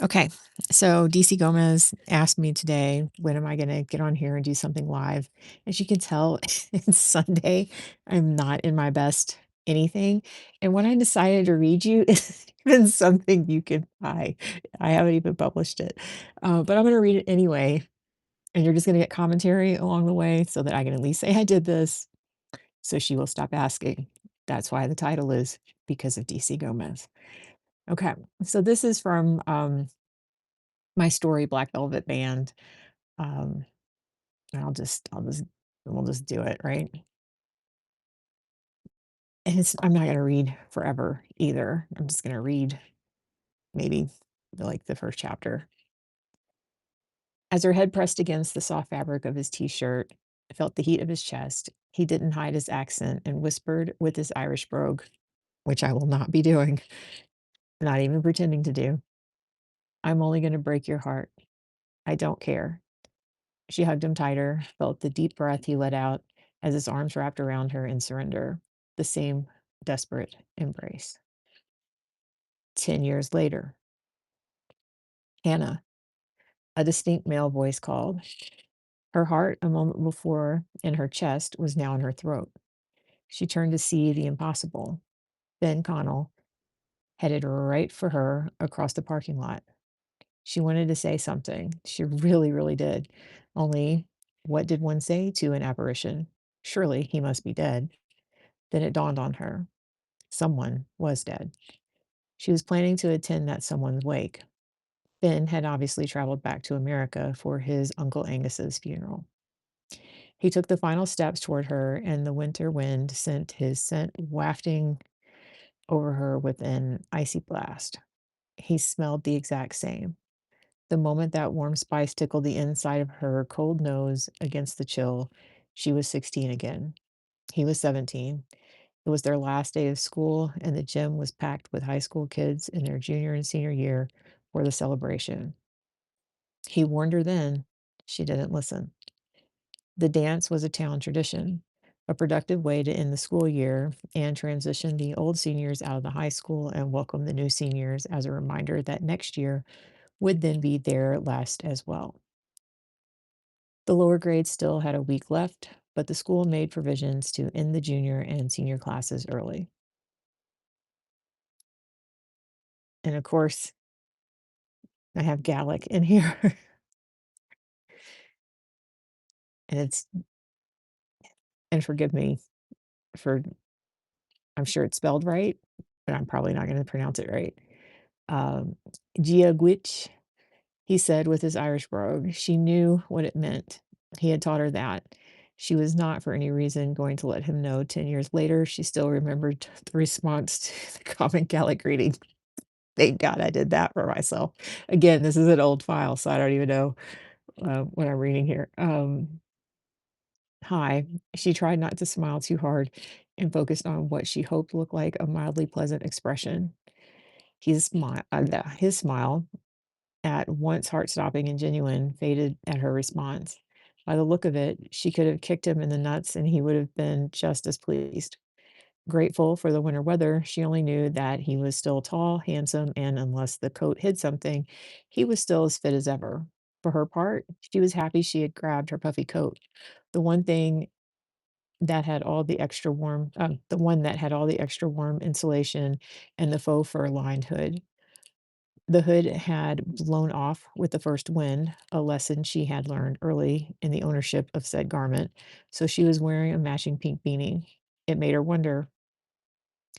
Okay. So DC Gomez asked me today, when am I going to get on here and do something live? As you can tell, it's Sunday. I'm not in my best anything. And what I decided to read you is even something you can buy. I haven't even published it, but I'm going to read it anyway. And you're just going to get commentary along the way so that I can at least say I did this. So she will stop asking. That's why the title is Because of DC Gomez. Okay. So this is from my story, Black Velvet Band. Um, and I'll just we'll just do it, right? And I'm not gonna read forever either. I'm just gonna read maybe like the first chapter. As her head pressed against the soft fabric of his t-shirt, felt the heat of his chest, he didn't hide his accent and whispered with his Irish brogue, which I will not be doing, not even pretending to do. I'm only gonna break your heart. I don't care. She hugged him tighter, felt the deep breath he let out as his arms wrapped around her in surrender, the same desperate embrace. 10 years later, Hannah, a distinct male voice called. Her heart, a moment before in her chest, was now in her throat. She turned to see the impossible. Ben Connell headed right for her across the parking lot. She wanted to say something. She really, really did. Only, what did one say to an apparition? Surely he must be dead. Then it dawned on her. Someone was dead. She was planning to attend that someone's wake. Ben had obviously traveled back to America for his Uncle Angus's funeral. He took the final steps toward her, and the winter wind sent his scent wafting over her with an icy blast. He smelled the exact same. The moment that warm spice tickled the inside of her cold nose against the chill, she was 16 again. He was 17. It was their last day of school, and the gym was packed with high school kids in their junior and senior year for the celebration. He warned her then. She didn't listen. The dance was a town tradition, a productive way to end the school year and transition the old seniors out of the high school and welcome the new seniors as a reminder that next year would then be their last as well. The lower grades still had a week left, but the school made provisions to end the junior and senior classes early. And of course, I have Gallic in here, and it's and forgive me for I'm sure it's spelled right, but I'm probably not gonna pronounce it right. Um, Giagwitch, he said with his Irish brogue. She knew what it meant. He had taught her that. She was not for any reason going to let him know 10 years later she still remembered the response to the common Gaelic greeting. Thank God I did that for myself. Again, this is an old file, so I don't even know, what I'm reading here. Hi. She tried not to smile too hard and focused on what she hoped looked like a mildly pleasant expression. His smile, at once heart-stopping and genuine, faded at her response. By the look of it, she could have kicked him in the nuts and he would have been just as pleased. Grateful for the winter weather, she only knew that he was still tall, handsome, and unless the coat hid something, he was still as fit as ever. For her part, she was happy she had grabbed her puffy coat, the one thing that had all the extra warm, the one that had all the extra warm insulation and the faux fur lined hood. The hood had blown off with the first wind, a lesson she had learned early in the ownership of said garment, so she was wearing a matching pink beanie. It made her wonder,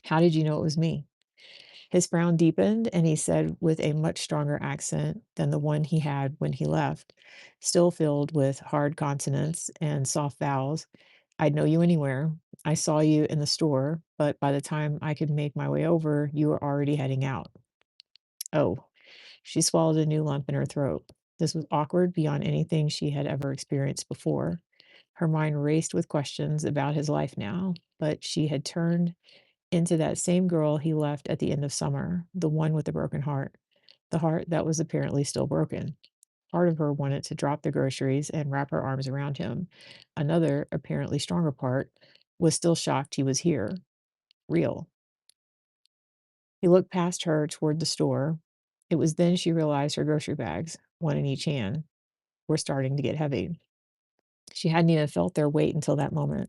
how did you know it was me? His frown deepened, and he said with a much stronger accent than the one he had when he left, still filled with hard consonants and soft vowels, I'd know you anywhere. I saw you in the store, but by the time I could make my way over, you were already heading out. Oh, she swallowed a new lump in her throat. This was awkward beyond anything she had ever experienced before. Her mind raced with questions about his life now, but she had turned into that same girl he left at the end of summer, the one with the broken heart, the heart that was apparently still broken. Part of her wanted to drop the groceries and wrap her arms around him. Another, apparently stronger part, was still shocked he was here, real. He looked past her toward the store. It was then she realized her grocery bags, one in each hand, were starting to get heavy. She hadn't even felt their weight until that moment.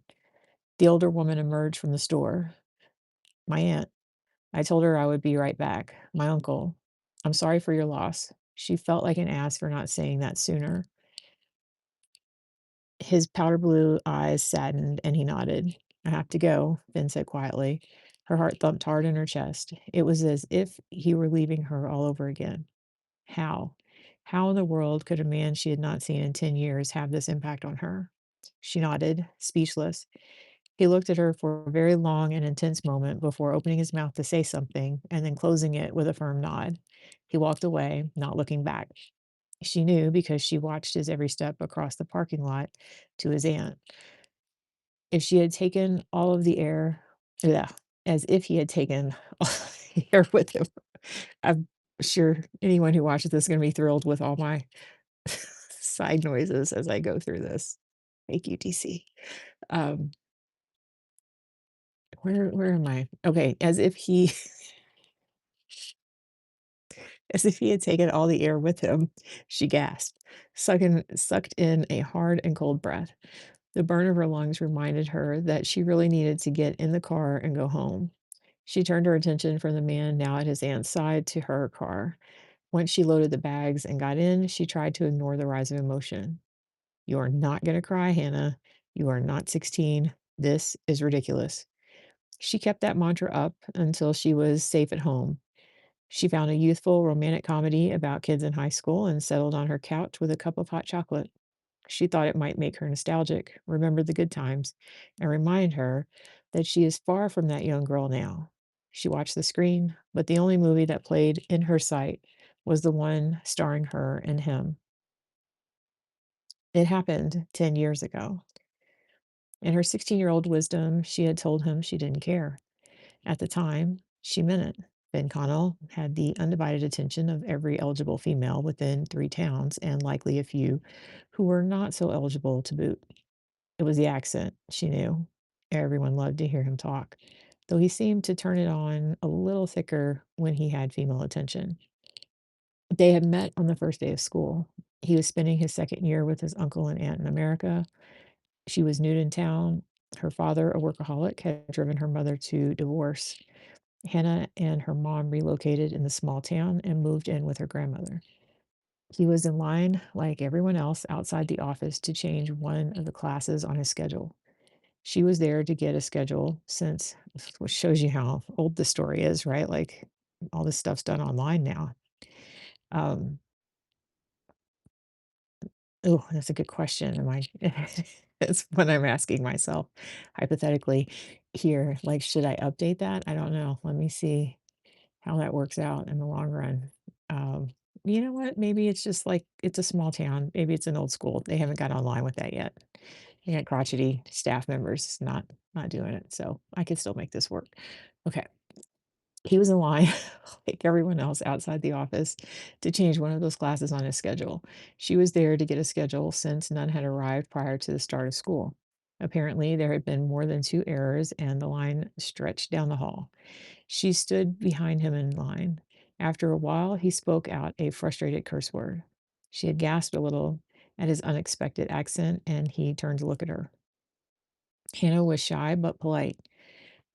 The older woman emerged from the store. My aunt. I told her I would be right back. My uncle. I'm sorry for your loss. She felt like an ass for not saying that sooner. His powder blue eyes saddened and he nodded. I have to go, Ben said quietly. Her heart thumped hard in her chest. It was as if he were leaving her all over again. How? How in the world could a man she had not seen in 10 years have this impact on her? She nodded, speechless. He looked at her for a very long and intense moment before opening his mouth to say something and then closing it with a firm nod. He walked away, not looking back. She knew because she watched his every step across the parking lot to his aunt. If she had taken all of the air, yeah, as if he had taken all the air with him. I'm sure anyone who watches this is gonna be thrilled with all my side noises as I go through this. Thank you, DC. Um, where am I? Okay, as if he as if he had taken all the air with him, she gasped, sucked in a hard and cold breath. The burn of her lungs reminded her that she really needed to get in the car and go home. She turned her attention from the man now at his aunt's side to her car. Once she loaded the bags and got in, she tried to ignore the rise of emotion. You are not going to cry, Hannah. You are not 16. This is ridiculous. She kept that mantra up until she was safe at home. She found a youthful romantic comedy about kids in high school and settled on her couch with a cup of hot chocolate. She thought it might make her nostalgic, remember the good times, and remind her that she is far from that young girl now. She watched the screen, but the only movie that played in her sight was the one starring her and him. It happened 10 years ago. In her 16-year-old wisdom, she had told him she didn't care. At the time, she meant it. Ben Connell had the undivided attention of every eligible female within 3 towns, and likely a few who were not so eligible to boot. It was the accent, she knew. Everyone loved to hear him talk, though he seemed to turn it on a little thicker when he had female attention. They had met on the first day of school. He was spending his second year with his uncle and aunt in America. She was new in town. Her father, a workaholic, had driven her mother to divorce. Hannah and her mom relocated in the small town and moved in with her grandmother. He was in line, like everyone else, outside the office to change one of the classes on his schedule. She was there to get a schedule since which shows you how old the story is, right? Like, all this stuff's done online now. Um, oh, that's a good question. Am I that's what I'm asking myself hypothetically here, like, should I update that? I don't know. Let me see how that works out in the long run. Um, you know what? Maybe it's just like it's a small town. Maybe it's an old school. They haven't got online with that yet. They got crotchety staff members not doing it. So I could still make this work. Okay. He was in line, like everyone else outside the office, to change one of those classes on his schedule. She was there to get a schedule since none had arrived prior to the start of school. Apparently, there had been more than 2 errors, and the line stretched down the hall. She stood behind him in line. After a while, he spoke out a frustrated curse word. She had gasped a little at his unexpected accent, and he turned to look at her. Hannah was shy but polite.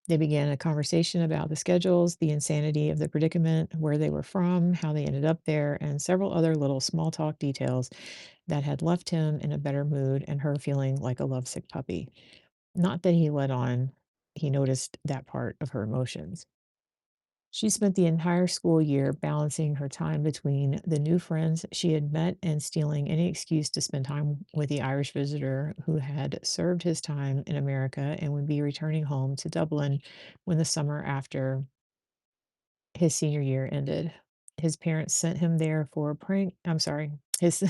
They began a conversation about the schedules, the insanity of the predicament, where they were from, how they ended up there, and several other little small talk details that had left him in a better mood and her feeling like a lovesick puppy. Not that he let on, he noticed that part of her emotions. She spent the entire school year balancing her time between the new friends she had met and stealing any excuse to spend time with the Irish visitor who had served his time in America and would be returning home to Dublin when the summer after his senior year ended. His parents sent him there for a prank. I'm sorry, his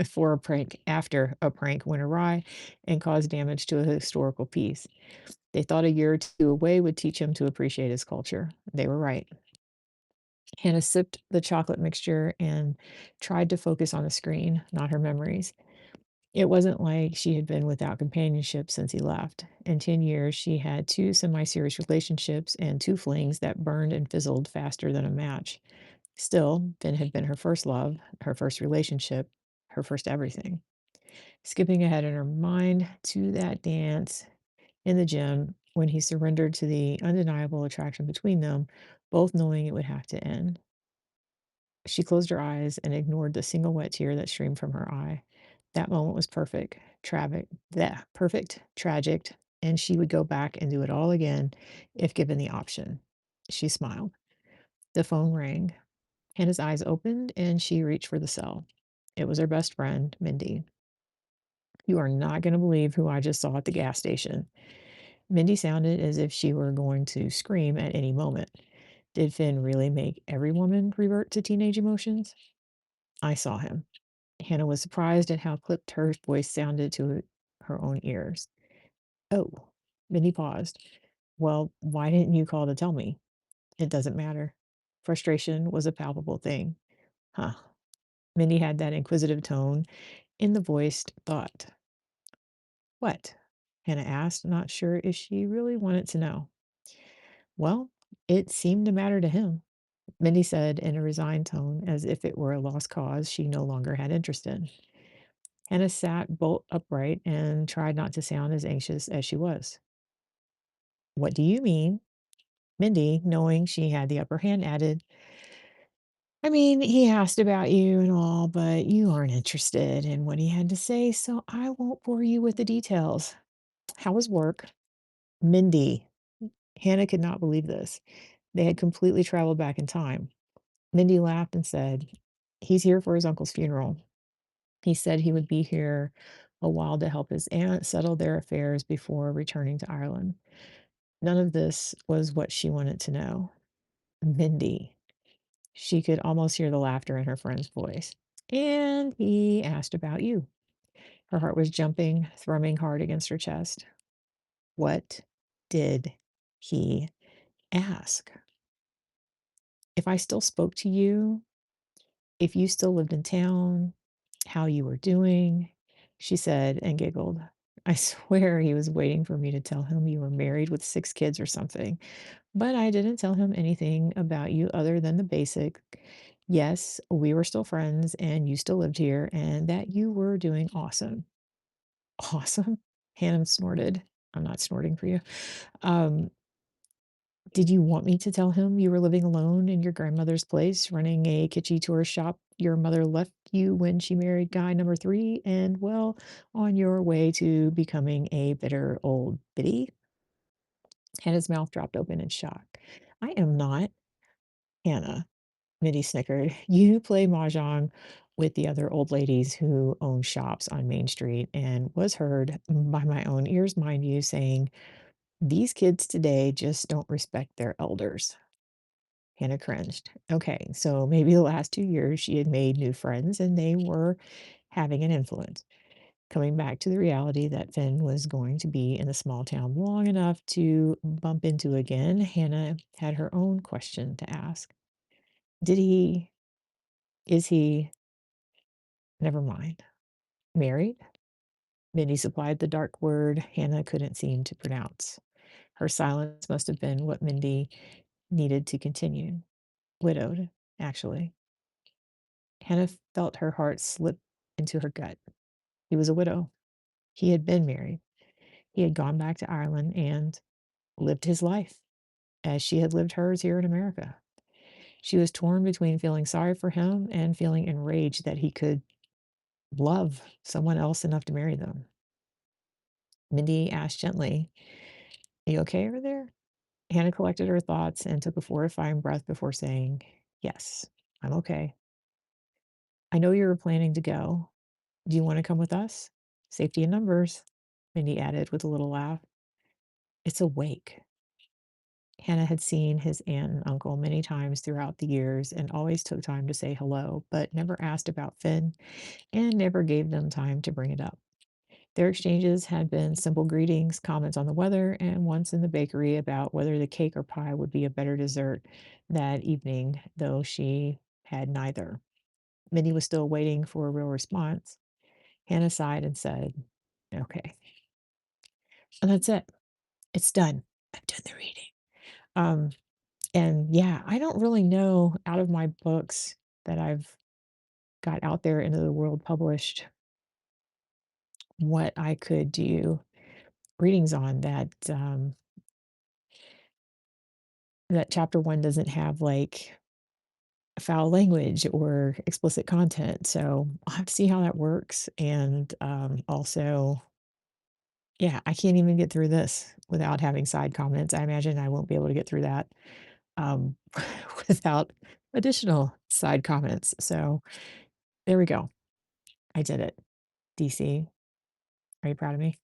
for a prank after a prank went awry and caused damage to a historical piece. They thought a year or two away would teach him to appreciate his culture. They were right. Hannah sipped the chocolate mixture and tried to focus on the screen, not her memories. It wasn't like she had been without companionship since he left. In 10 years, she had two semi serious relationships and two flings that burned and fizzled faster than a match. Still, Finn had been her first love, her first relationship, her first everything. Skipping ahead in her mind to that dance in the gym when he surrendered to the undeniable attraction between them, both knowing it would have to end. She closed her eyes and ignored the single wet tear that streamed from her eye. That moment was perfect, tragic, that perfect, tragic, and she would go back and do it all again if given the option. She smiled. The phone rang. Hannah's eyes opened and she reached for the cell. It was her best friend, Mindy. You are not going to believe who I just saw at the gas station. Mindy sounded as if she were going to scream at any moment. Did Finn really make every woman revert to teenage emotions? I saw him. Hannah was surprised at how clipped her voice sounded to her own ears. Oh, Mindy paused. Well, why didn't you call to tell me? It doesn't matter. Frustration was a palpable thing. Huh. Mindy had that inquisitive tone in the voiced thought. What? Hannah asked, not sure if she really wanted to know. Well, it seemed to matter to him, Mindy said in a resigned tone, as if it were a lost cause she no longer had interest in. Hannah sat bolt upright and tried not to sound as anxious as she was. What do you mean? Mindy, knowing she had the upper hand, added, I mean, he asked about you and all, but you aren't interested in what he had to say, so I won't bore you with the details. How was work? Mindy. Hannah could not believe this. They had completely traveled back in time. Mindy laughed and said, he's here for his uncle's funeral. He said he would be here a while to help his aunt settle their affairs before returning to Ireland. None of this was what she wanted to know. Mindy. She could almost hear the laughter in her friend's voice. And he asked about you. Her heart was jumping, thrumming hard against her chest. What did he ask? If I still spoke to you, if you still lived in town, how you were doing, she said and giggled. I swear he was waiting for me to tell him you were married with 6 kids or something. But I didn't tell him anything about you other than the basic. Yes, we were still friends and you still lived here and that you were doing awesome. Awesome? Hannah snorted. I'm not snorting for you. Um, did you want me to tell him you were living alone in your grandmother's place, running a kitschy tourist shop your mother left you when she married guy number 3, and well, on your way to becoming a bitter old biddy? Hannah's mouth dropped open in shock. I am not Hannah. Minnie snickered. You play mahjong with the other old ladies who own shops on Main Street and was heard by my own ears, mind you, saying, these kids today just don't respect their elders. Hannah cringed. Okay, so maybe the last 2 years she had made new friends and they were having an influence. Coming back to the reality that Finn was going to be in the small town long enough to bump into again, Hannah had her own question to ask. Did he, is he, never mind, married? Minnie supplied the dark word Hannah couldn't seem to pronounce. Her silence must have been what Mindy needed to continue. Widowed, actually. Hannah felt her heart slip into her gut. He was a widow. He had been married. He had gone back to Ireland and lived his life as she had lived hers here in America. She was torn between feeling sorry for him and feeling enraged that he could love someone else enough to marry them. Mindy asked gently, you okay over there? Hannah collected her thoughts and took a fortifying breath before saying, yes, I'm okay. I know you were planning to go. Do you want to come with us? Safety in numbers, Mindy added with a little laugh. It's a wake. Hannah had seen his aunt and uncle many times throughout the years and always took time to say hello, but never asked about Finn and never gave them time to bring it up. Their exchanges had been simple greetings, comments on the weather, and once in the bakery about whether the cake or pie would be a better dessert that evening, though she had neither. Minnie was still waiting for a real response. Hannah sighed and said, okay. And that's it. It's done. I've done the reading. Um, And yeah, I don't really know out of my books that I've got out there into the world published what I could do readings on that chapter 1 doesn't have, like, foul language or explicit content, so I'll have to see how that works, and, also yeah, I can't even get through this without having side comments. I imagine I won't be able to get through that, um, without additional side comments, so there we go. I did it. DC, are you proud of me?